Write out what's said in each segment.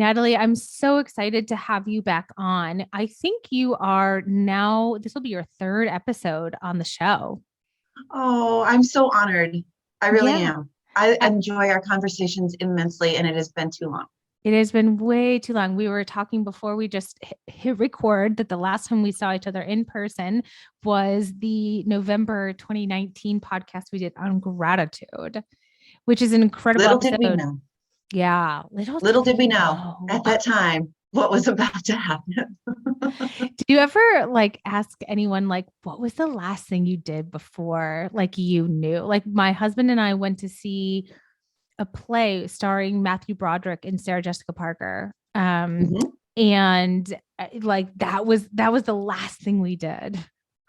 Natalie, I'm so excited to have you back on. I think you are now, this will be your third episode on the show. Oh, I'm so honored. I really Yeah. am. I Uh, enjoy our conversations immensely, and it has been too long. It has been way too long. We were talking before we just hit record that the last time we saw each other in person was the November 2019 podcast we did on gratitude, which is an incredible Little did we episode. know, Yeah, little did little did we we know know. at that time what was about to happen. Did you ever like ask anyone like what was the last thing you did before like you knew? Like my husband and I went to see a play starring Matthew Broderick and Sarah Jessica Parker. Mhm. And like that was the last thing we did.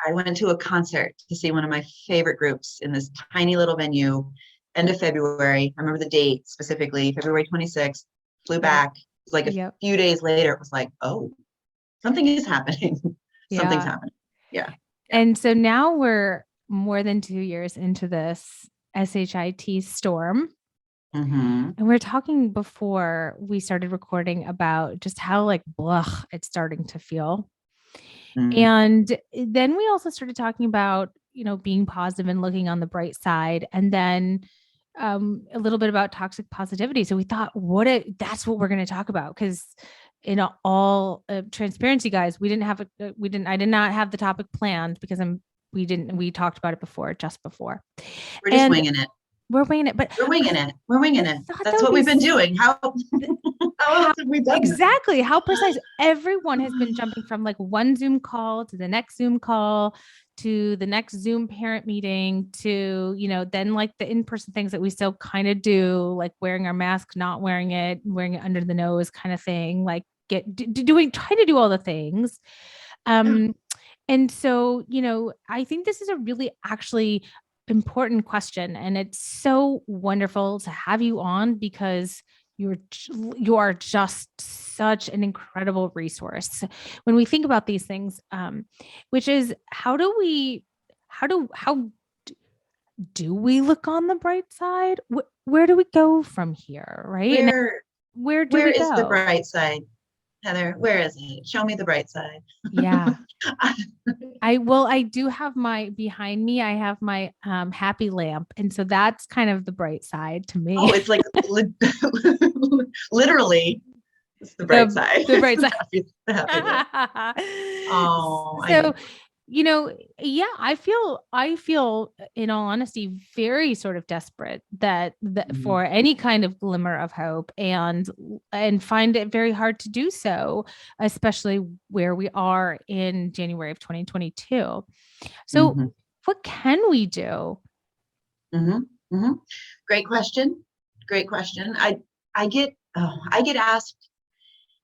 I went to a concert to see one of my favorite groups in this tiny little venue, end of February. I remember the date specifically, February 26th. Flew Yep. back. It was like a Yep. few days later, it was like, oh, something is happening. Something's Yeah. happening. Yeah. Yeah. And so now we're more than 2 years into this SHIT storm. Hmm. And we are talking before we started recording about just how like blah it's starting to feel. Hmm. And then we also started talking about, being positive and looking on the bright side. And then a little bit about toxic positivity. So we thought, that's what we're going to talk about. Because in all transparency, guys, I did not have the topic planned because we talked about it before, just before. We're just And winging it. we're winging it. But We're winging I, it. We're winging I it. thought that That's would what be we've been doing. How else how have we done this? exactly how precise everyone has been jumping from like one Zoom call to the next Zoom call to the next Zoom parent meeting to, then like the in-person things that we still kind of do, like wearing our mask, not wearing it under the nose kind of thing, like trying to do all the things. Yeah. Um, and so, I think this is a really actually important question. And it's so wonderful to have you on because you're you are just such an incredible resource when we think about these things, which is how do we look on the bright side? Where do we go from here, right? And Where where do where we is the go? bright side, Heather? Where is it? Show me the bright side. Yeah. I do have my behind me, I have my happy lamp. And so that's kind of the bright side to me. Oh, it's like literally it's the bright the side. the It's bright side. the happy look. Oh, I So, know. yeah, I feel in all honesty very sort of desperate that Mhm. for any kind of glimmer of hope, and find it very hard to do so, especially where we are in January of 2022. So Mhm. what can we do? Mhm. Mhm. Great question. Great question. I get asked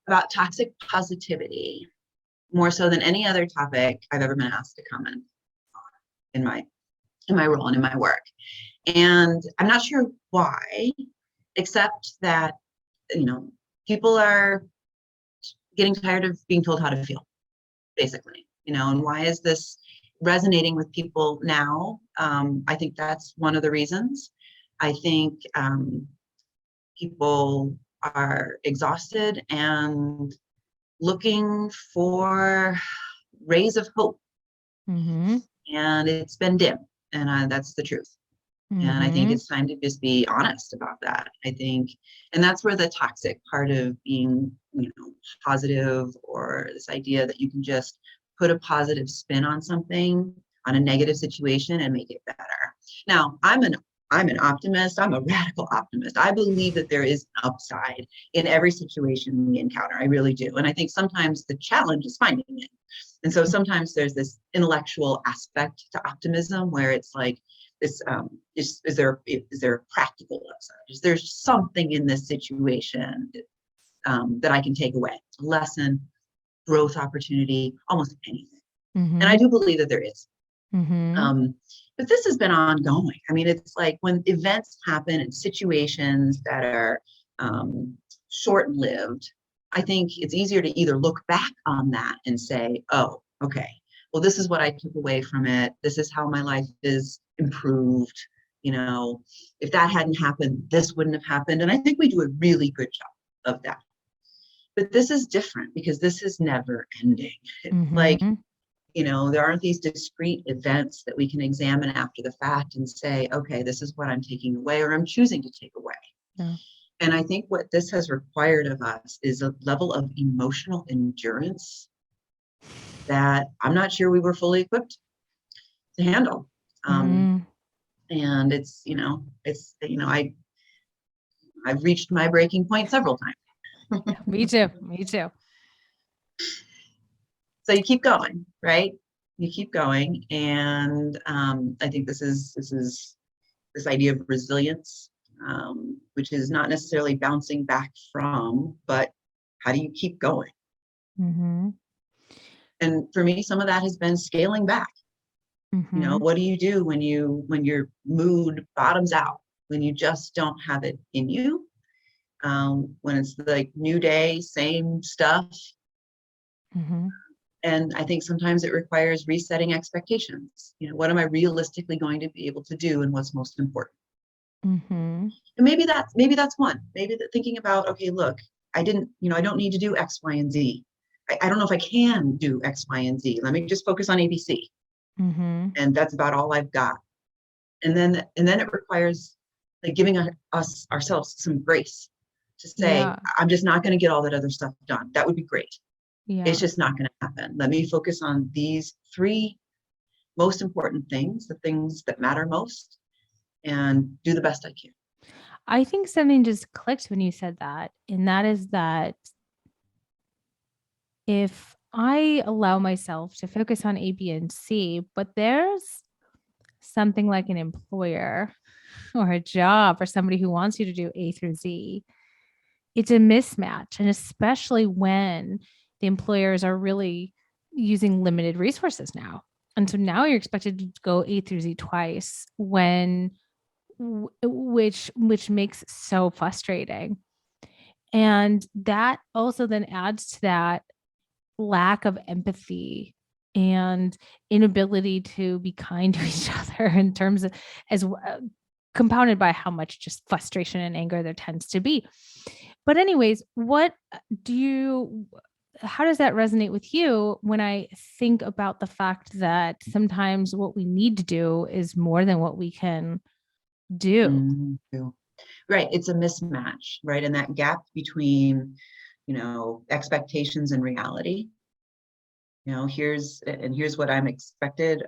about toxic positivity more so than any other topic I've ever been asked to comment in my role and in my work. And I'm not sure why, except that, you know, people are getting tired of being told how to feel, basically, and why is this resonating with people now? I think that's one of the reasons. I think people are exhausted and looking for rays of hope, Mm-hmm. and it's been dim, and that's the truth. And I think Mm-hmm. it's time to just be honest about that. I think, and that's where the toxic part of being, positive, or this idea that you can just put a positive spin on something, on a negative situation, and make it better. Now, I'm an optimist. I'm a radical optimist. I believe that there is an upside in every situation we encounter. I really do. And I think sometimes the challenge is finding it. And so sometimes there's this intellectual aspect to optimism where it's like, this is there a practical upside? Is there something in this situation that I can take away? A lesson, growth opportunity, almost anything. And I Mm-hmm. do believe that there is. Mm-hmm. Um, but this has been ongoing. I mean, it's like when events happen in situations that are short-lived, I think it's easier to either look back on that and say, oh, okay, well, this is what I took away from it. This is how my life is improved. If that hadn't happened, this wouldn't have happened. And I think we do a really good job of that. But this is different because this is never ending. Like, Mm-hmm. there aren't these discrete events that we can examine after the fact and say, okay, this is what I'm taking away or I'm choosing to take away. Yeah. And I think what this has required of us is a level of emotional endurance that I'm not sure we were fully equipped to handle. Mm-hmm. And I've reached my breaking point several times. Yeah, me too. Me too. So you keep going, right? You keep going. And I think this is this idea of resilience, which is not necessarily bouncing back from, but how do you keep going? Mm-hmm. And for me, some of that has been scaling back. Mm-hmm. What do you do when your mood bottoms out, when you just don't have it in you? When it's like new day, same stuff. Mm-hmm. And I think sometimes it requires resetting expectations. What am I realistically going to be able to do and what's most important? Mm-hmm. And maybe that's one. Maybe that thinking about, okay, look, I don't need to do X, Y, and Z. I don't know if I can do X, Y, and Z. Let me just focus on ABC. Mm-hmm. And that's about all I've got. And then it requires like giving us ourselves some grace to say, Yeah. I'm just not going to get all that other stuff done. That would be great. Yeah. It's just not going to happen. Let me focus on these three most important things, the things that matter most, and do the best I can. I think something just clicked when you said that. And that is that if I allow myself to focus on A, B, and C, but there's something like an employer or a job or somebody who wants you to do A through Z, it's a mismatch. And especially when the employers are really using limited resources now. And so now you're expected to go A through Z twice when which makes so frustrating. And that also then adds to that lack of empathy and inability to be kind to each other in terms of as compounded by how much just frustration and anger there tends to be. But anyways, what do you how does that resonate with you when I think about the fact that sometimes what we need to do is more than what we can do? Mm-hmm. Right. It's a mismatch, right? And that gap between, expectations and reality. Here's what I'm expected,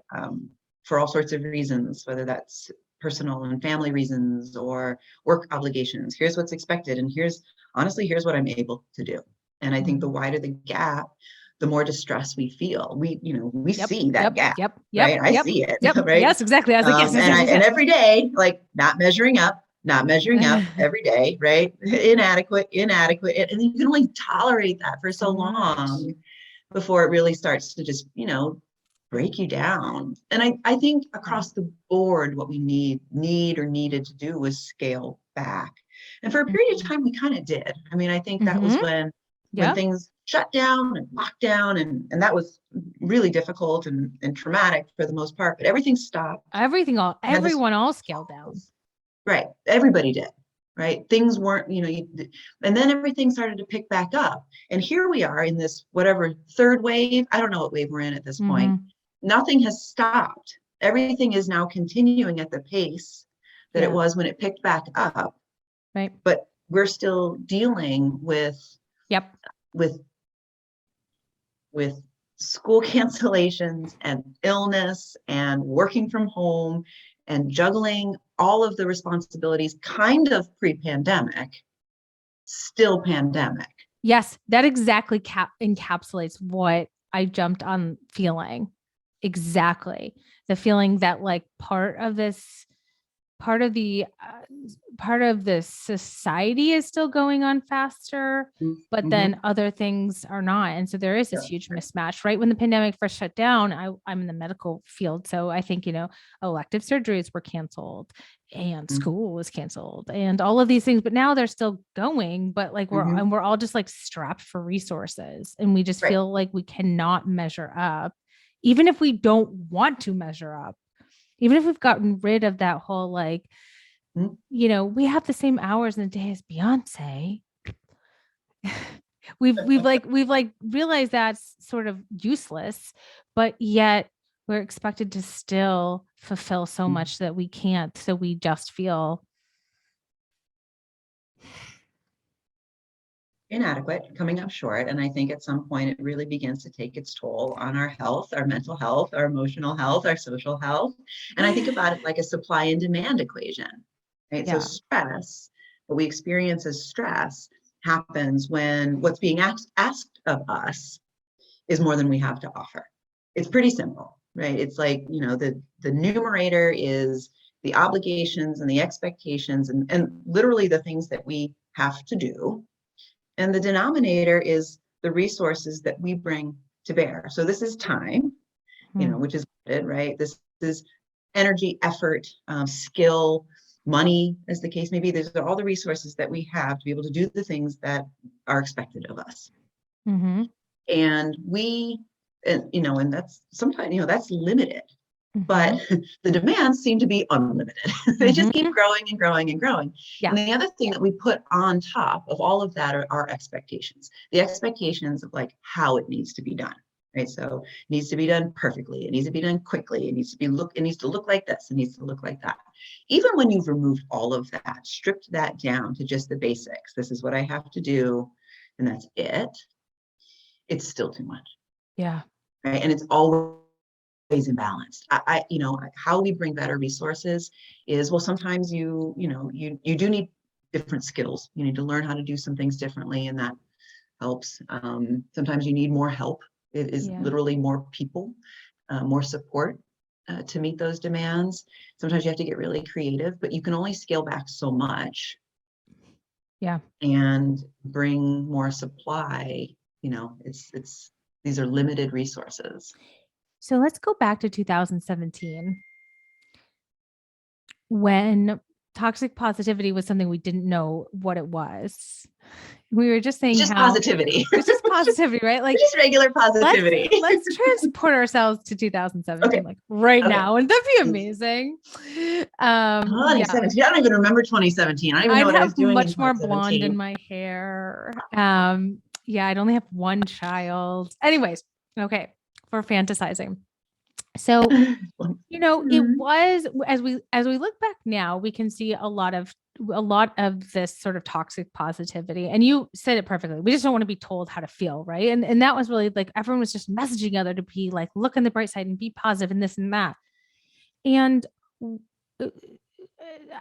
for all sorts of reasons, whether that's personal and family reasons or work obligations. Here's what's expected. And here's what I'm able to do. And I think the Mm. wider the gap, the more distress we feel. We Yep, see that yep, gap, yep, yep, right? I yep, see it, yep. right? Yes, exactly. I was like, yes, yes, And yes, yes, and yes. every day, like not measuring up every day, right? Inadequate. And you can only tolerate that for so So much. long before it really starts to just, break you down. And I think Yeah. across the board, what we needed to do was scale back. And for a period of Mhm. time, we kind of did. I mean, I think that was Mhm. when Yep. things shut down and locked down, and that was really difficult and traumatic for the most part, but everything stopped. We had this Everyone all scaled down. pause. Right. Everybody did. Right. Things weren't, and then everything started to pick back up. And here we are in this whatever third wave. I don't know what wave we're in at this point. Hmm. Nothing has stopped. Everything is now continuing at the pace that it Yeah. was when it picked back up. Right. But we're still dealing Yep. with with school cancellations and illness and working from home and juggling all of the responsibilities kind of pre-pandemic, still pandemic. Yes, that exactly encapsulates what I jumped on feeling. Exactly. The feeling that like part of the part of the society is still going on faster, but then Mm-hmm. other things are not. And so there is this Yeah, huge right. mismatch. Right when the pandemic first shut down, I'm in the medical field, so I think elective surgeries were canceled and school was canceled and all of these things, but now they're still going, but like Mm-hmm. we're all just like strapped for resources, and we just Right. feel like we cannot measure up, even if we don't want to measure up, even if we've gotten rid of that whole like, Mm-hmm. we have the same hours in a day as Beyonce. we've realized that's sort of useless, but yet we're expected to still fulfill so much that we can't. So we just feel inadequate, coming up short. And I think at some point it really begins to take its toll on our health, our mental health, our emotional health, our social health. And I think about it like a supply and demand equation, right? So yeah. stress, what we experience as stress, happens when what's being asked of us is more than we have to offer. It's pretty simple, right? It's like, the numerator is the obligations and the expectations and literally the things that we have to do. And the denominator is the resources that we bring to bear. So this is time, which is good, right? This is energy, effort, skill, money, as the case may be. These are all the resources that we have to be able to do the things that are expected of us. Mm-hmm. And and that's sometimes, that's limited. But the demands seem to be unlimited. They just keep growing and growing and growing. Yeah. And the other thing that we put on top of all of that are our expectations. The expectations of like how it needs to be done, right? So it needs to be done perfectly. It needs to be done quickly. It needs to look like this. It needs to look like that. Even when you've removed all of that, stripped that down to just the basics. This is what I have to do, and that's it. It's still too much. Yeah. Right. And it's always imbalanced. How we bring better resources is, well, sometimes you do need different skills. You need to learn how to do some things differently, and that helps. Sometimes you need more help. It is literally more people, more support to meet those demands. Sometimes you have to get really creative, but you can only scale back so much. Yeah. And bring more supply. These are limited resources. So let's go back to 2017 when toxic positivity was something we didn't know what it was. We were just saying it's just positivity. It's just positivity, right? Like just regular positivity. Let's transport ourselves to 2017, like now. And that'd be amazing. 2017. I don't even remember 2017. I don't even know what I was doing. Much more blonde in my hair. I'd only have one child. Anyways, okay, for fantasizing. So, it was, as we look back now, we can see a lot of this sort of toxic positivity. And you said it perfectly. We just don't want to be told how to feel, right? And that was really like everyone was just messaging other to be like, look on the bright side and be positive and this and that. And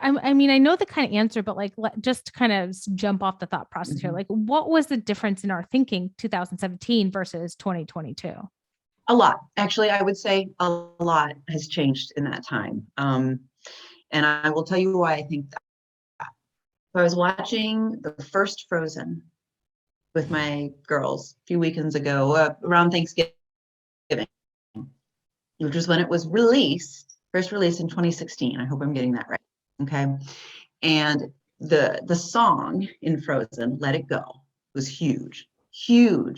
I mean, I know the kind of answer, but like, just kind of jump off the thought process here. Like, what was the difference in our thinking 2017 versus 2022? A lot. Actually, I would say a lot has changed in that time. And I will tell you why I think that. So I was watching the first Frozen with my girls a few weekends ago, around Thanksgiving, which was when it was first released in 2016. I hope I'm getting that right. Okay. And the song in Frozen, Let It Go, was huge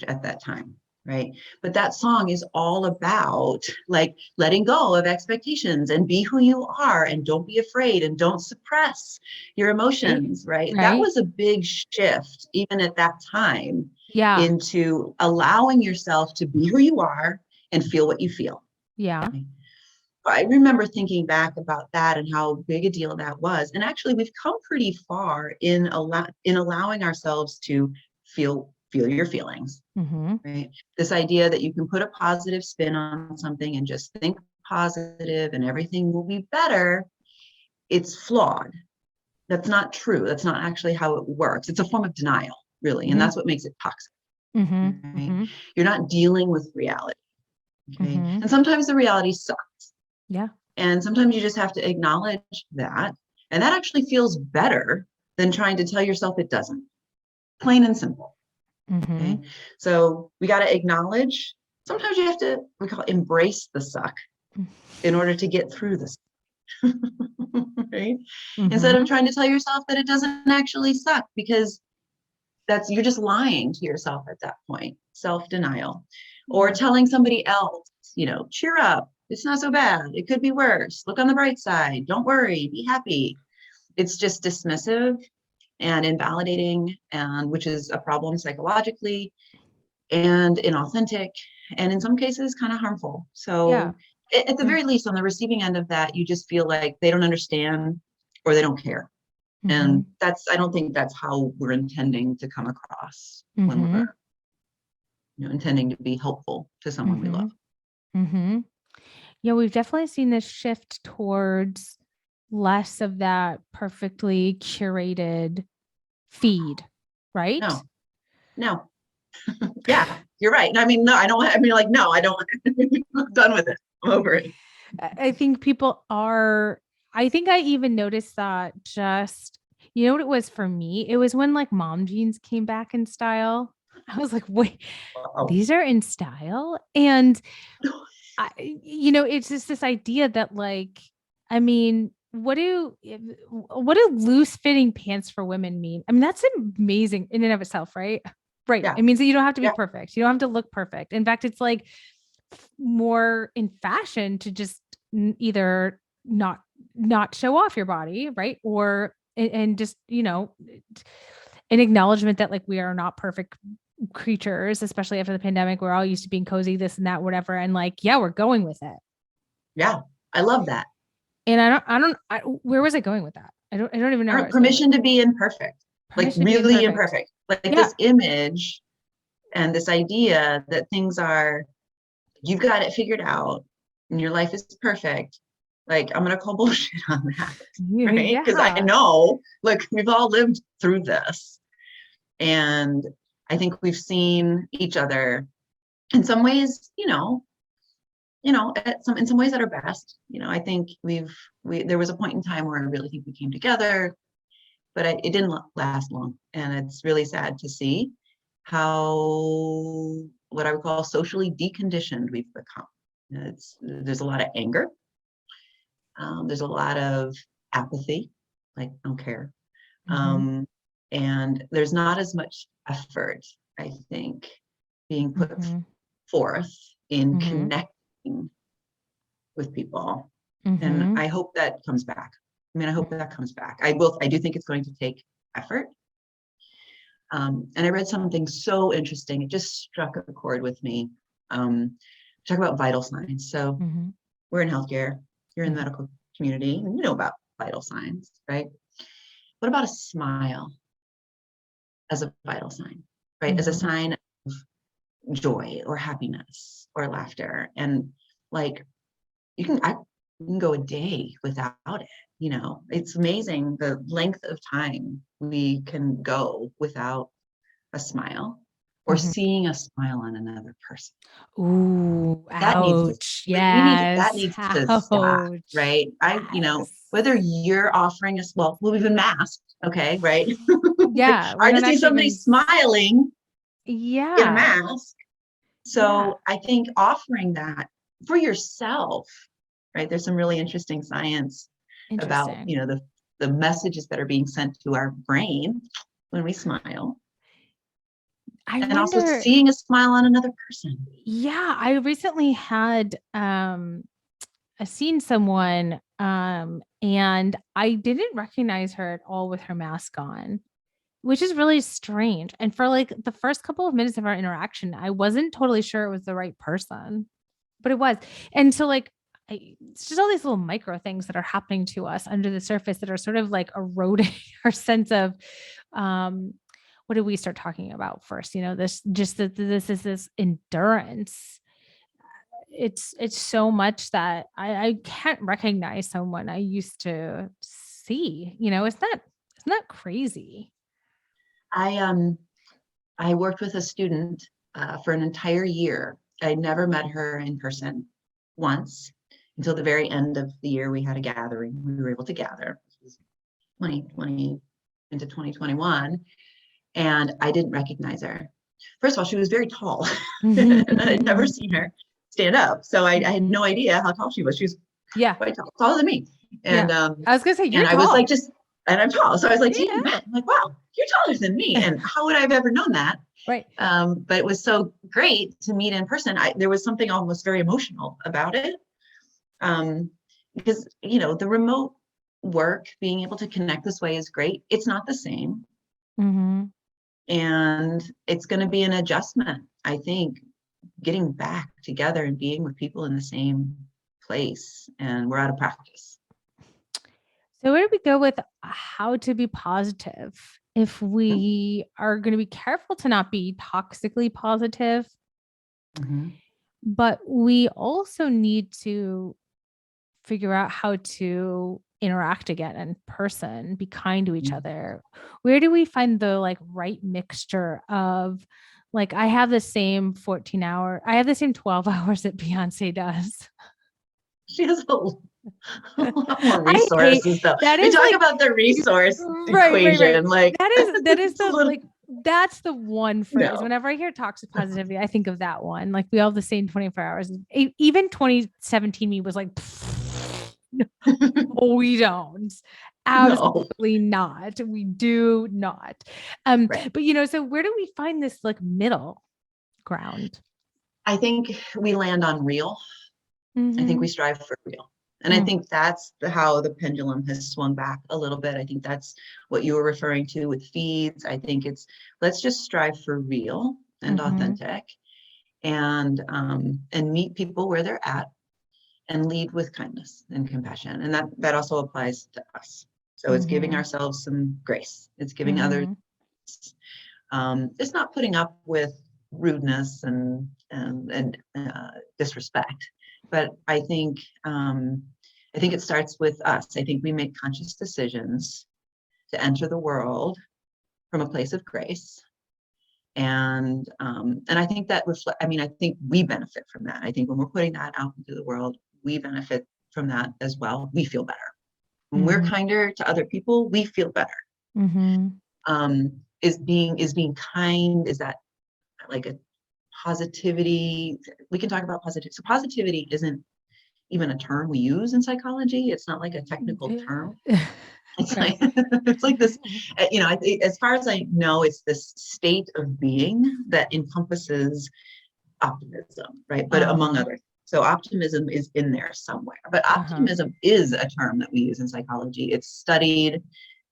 at that time. Right. But that song is all about like letting go of expectations and be who you are and don't be afraid and don't suppress your emotions. Right. That was a big shift, even at that time, into allowing yourself to be who you are and feel what you feel. Yeah. Okay? I remember thinking back about that and how big a deal that was. And actually, we've come pretty far in allowing ourselves to feel your feelings, right? This idea that you can put a positive spin on something and just think positive and everything will be better. It's flawed. That's not true. That's not actually how it works. It's a form of denial, really. And that's what makes it toxic. Right? You're not dealing with reality. Okay. And sometimes the reality sucks. Yeah. And sometimes you just have to acknowledge that. And that actually feels better than trying to tell yourself it doesn't. Plain and simple. Okay. So we got to acknowledge, sometimes you have to, embrace the suck in order to get through this. Right. Instead of trying to tell yourself that it doesn't actually suck, because you're just lying to yourself at that point. Self-denial. Or telling somebody else, cheer up. It's not so bad. It could be worse. Look on the bright side. Don't worry. Be happy. It's just dismissive. and invalidating, and which is a problem psychologically and inauthentic, and in some cases kind of harmful. Yeah. So at the Mm, very least, on the receiving end of that, you just feel like they don't understand or they don't care. mm-hmm. And I don't think that's how we're intending to come across when Mm-hmm. we're, intending to be helpful to someone we Mm-hmm. love. Mm-hmm. Yeah, we've definitely seen this shift towards less of that perfectly curated feed, right? No, no. Yeah, you're right. I mean, no, I don't, I mean, like, no, I don't, I'm done with it. I'm over it. I think people are, I think I even noticed that just, you know what it was for me? It was when like mom jeans came back in style. I was like, wait, Oh, these are in style? And it's just this idea that like, I mean, what do loose fitting pants for women mean? I mean, that's amazing in and of itself, right? Right. yeah, It means that you don't have to be yeah, perfect. You don't have to look perfect. In fact, it's like more in fashion to just either not show off your body, right? Or and just, an acknowledgement that like we are not perfect creatures, especially after the pandemic. We're all used to being cozy, this and that, whatever. And like, yeah, we're going with it. yeah. I love that. And where was I going with that? I don't even know where I was going with Permission to be imperfect, like permission to be really imperfect. imperfect, like Yeah. this image and this idea that things are, you've got it figured out and your life is perfect. Like, I'm going to call bullshit on that. Right. Because I Yeah. know, look, we've all lived through this. And I think we've seen each other in some ways, in some ways at our best. I think there was a point in time where I really think we came together, but it didn't last long. And it's really sad to see how, what I would call, socially deconditioned we've become. There's a lot of anger. There's a lot of apathy, like, don't care. Mm-hmm. And there's not as much effort, I think, being put Mm-hmm. forth in Mm-hmm. connecting with people. And Mm-hmm. I hope that comes back. I mean, I hope that comes back. I do think it's going to take effort. And I read something so interesting. It just struck a chord with me. Talk about vital signs. So Mm-hmm. we're in healthcare, you're in the Mm-hmm. medical community, and you know about vital signs, right? What about a smile as a vital sign, right? As a Mm-hmm. sign of joy or happiness or laughter. And like, you can go a day without it. It's amazing the length of time we can go without a smile or Mm-hmm. seeing a smile on another person. Ooh, That needs to, ouch. like, that Yes. needs to stop, Ouch. right? Yes. Whether you're offering us, well, we've been masked, okay, right? Like, Yeah. We hard to don't see actually somebody even. smiling in a Yeah. mask. Yeah. So I think offering that for yourself, right? There's some really interesting science about, Interesting. the messages that are being sent to our brain when we smile, I and also wonder. seeing a smile on another person. Yeah. I recently had I seen someone and I didn't recognize her at all with her mask on, which is really strange. And for like the first couple of minutes of our interaction, I wasn't totally sure it was the right person, but it was. And so like it's just all these little micro things that are happening to us under the surface that are sort of like eroding our sense of um what did we start talking about first? This just that this is this endurance. It's so much that I can't recognize someone I used to see. Isn't that crazy? I I worked with a student for an entire year. I never met her in person once until the very end of the year. We had a gathering. We were able to gather. This was 2020 into 2021, and I didn't recognize her. First of all, she was very tall, and I'd never Mhm. seen her stand up, so I had Mhm. no idea how tall she was. She was Yeah. quite tall, taller than me, and Yeah. I was gonna say and you're I was like, tall. just, and I'm tall, so I was like, taken Yeah. back. I'm like, wow, you're taller than me, and how would I have ever known that? Right. But it was so great to meet in person. There was something almost very emotional about it, um, because the remote work, being able to connect this way is great. It's not the same. Mm-hmm. And it's going to be an adjustment, I think, getting back together and being with people in the same place. And we're out of practice. So where do we go with how to be positive if we are going to be careful to not be toxically positive, Mm-hmm. but we also need to figure out how to interact again in person, be kind to each other. Where do we find the like right mixture of like I have the same I have the same 12 hours that Beyonce does. She has a lot more I hate resources, though. that We is talk like about the resource right. equation. Like, That is it's a the little, like that's the one phrase. no, Whenever I hear toxic positivity, I think of that one. Like we all have the same 24 hours. Even 2017 me was like, no, we don't. no. Absolutely not. We do not. Right. But so where do we find this like middle ground? I think we land on real. I think Mm-hmm. we strive for real. And I think that's how the pendulum has swung back a little bit. I think that's what you were referring to with feeds. I think it's let's just strive for real and Mm-hmm. authentic, and meet people where they're at and lead with kindness and compassion. And that also applies to us. So it's giving Mm-hmm. others some grace. It's giving others. Mm-hmm. It's not putting up with rudeness and disrespect. But I think it starts with us. I think we make conscious decisions to enter the world from a place of grace, and I think that reflect. I mean, I think we benefit from that. I think when we're putting that out into the world, we benefit from that as well. We feel better when we're Mm-hmm. kinder to other people. We feel better. Mm-hmm. Is being kind? Is that like a positivity? We can talk about positivity. So positivity isn't even a term we use in psychology. It's not like a technical term. It's Okay. like it's like this, as far as I know, it's this state of being that encompasses optimism, right? But among Uh-huh. other things. So optimism is in there somewhere. But Uh-huh. optimism is a term that we use in psychology. It's studied,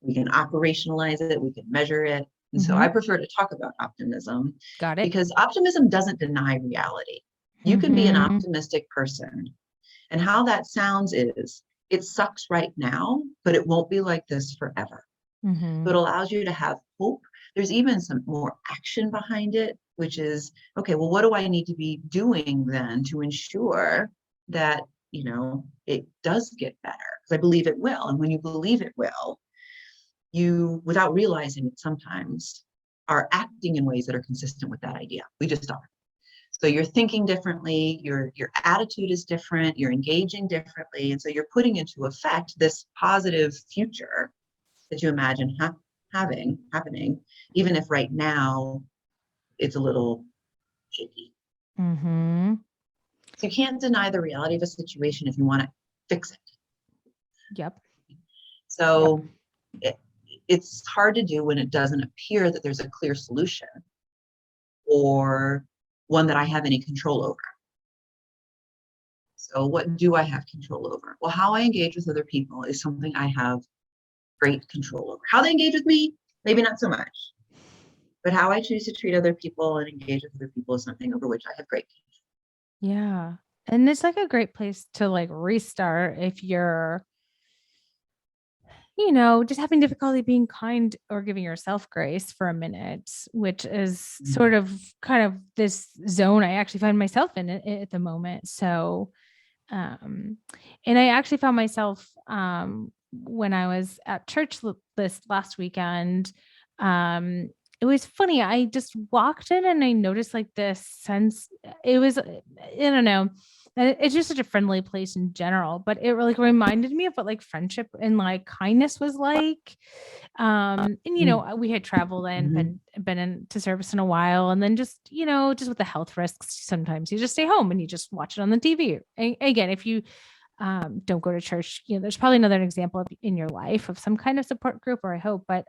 we can operationalize it, we can measure it. And so Mm-hmm. I prefer to talk about optimism Got it. because optimism doesn't deny reality. You can be an Mm-hmm. optimistic person. And how that sounds is it sucks right now, but it won't be like this forever. So Mm-hmm. it allows you to have hope. There's even some more action behind it, which is, okay, well, what do I need to be doing then to ensure that, it does get better? Because I believe it will. And when you believe it will, you, without realizing it sometimes, are acting in ways that are consistent with that idea. We just are. So you're thinking differently, your attitude is different, you're engaging differently. And so you're putting into effect this positive future that you imagine happening, even if right now it's a little shaky. Mm-hmm. So you can't deny the reality of a situation if you want to fix it. Yep. Yep. So it, it's hard to do when it doesn't appear that there's a clear solution or one that I have any control over. So what do I have control over? Well, how I engage with other people is something I have great control over. How they engage with me, maybe not so much. But how I choose to treat other people and engage with other people is something over which I have great control. Yeah. And it's like a great place to like restart if you're, just having difficulty being kind or giving yourself grace for a minute, which is sort of kind of this zone I actually find myself in at the moment. So, um, and I actually found myself when I was at church this last weekend. It was funny. I just walked in and I noticed like this sense. It was, I don't know. It's just such a friendly place in general, but it really reminded me of what like friendship and like kindness was like. And we had traveled and Mm-hmm. been into service in a while, and then just just with the health risks, sometimes you just stay home and you just watch it on the TV. And again, if you don't go to church, there's probably another example in your life of some kind of support group, or I hope. But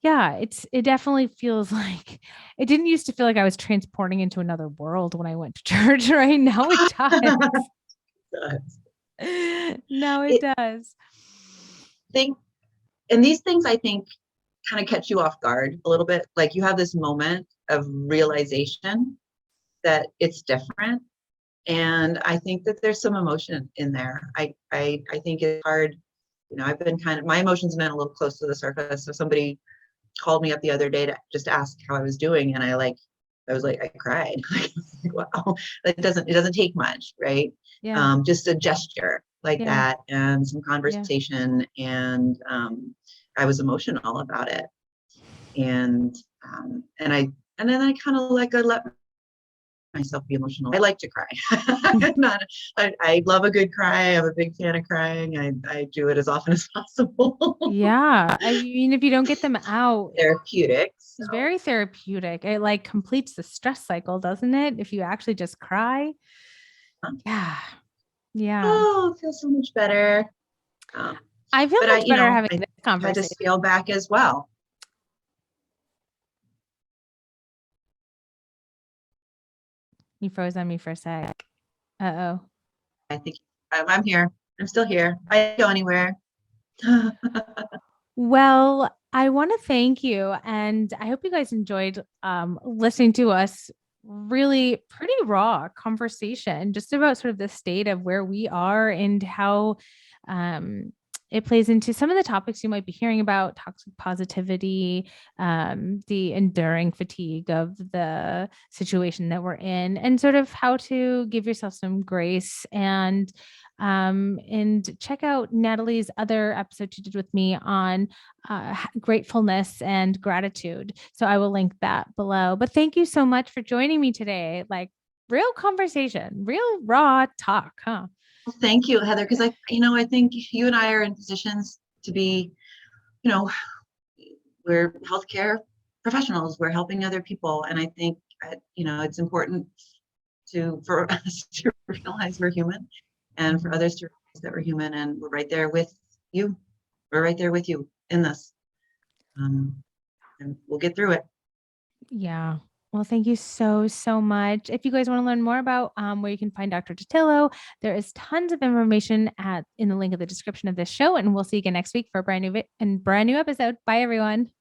yeah, it definitely feels like it didn't used to feel like I was transporting into another world when I went to church. Right now, it does. No, it it does. think and these things I think kind of catch you off guard a little bit. Like you have this moment of realization that it's different. And I think that there's some emotion in there. I think it's hard. I've been my emotions have been a little close to the surface. So somebody called me up the other day to just ask how I was doing. And I was like, I cried. Like, wow, it doesn't take much, right? Yeah. Just a gesture like Yeah. that and some Yeah. conversation. And I was emotional about it. And and then I kind of like I let myself be emotional. I like to cry. I love a good cry. I'm a big fan of crying. I do it as often as possible. Yeah. I mean, if you don't get them out, Therapeutic. it's So very therapeutic. It like completes the stress cycle, doesn't it? If you actually just cry. Yeah. Yeah. oh, it feels so much better. Um, I feel but much better having I this tried to conversation. scale back as well. You froze on me for a sec. Uh-oh. I think I'm here. I'm still here. I didn't go anywhere. Well, I want to thank you. And I hope you guys enjoyed listening to us really pretty raw conversation just about sort of the state of where we are and how um, it plays into some of the topics you might be hearing about toxic positivity, the enduring fatigue of the situation that we're in, and sort of how to give yourself some grace and check out Natalie's other episode she did with me on gratefulness and gratitude. So I will link that below. But thank you so much for joining me today. Like real conversation, real raw talk, huh? Well, thank you, Heather, because I think you and I are in positions to be, you know, we're healthcare professionals. We're helping other people, and I think it's important for us to realize we're human, and for others to realize that we're human, and we're right there with you. We're right there with you in this, and we'll get through it. Yeah. Well, thank you so, so much. If you guys want to learn more about where you can find Dr. Dattilo, there is tons of information in the link in the description of this show. And we'll see you again next week for a brand new episode. Bye, everyone.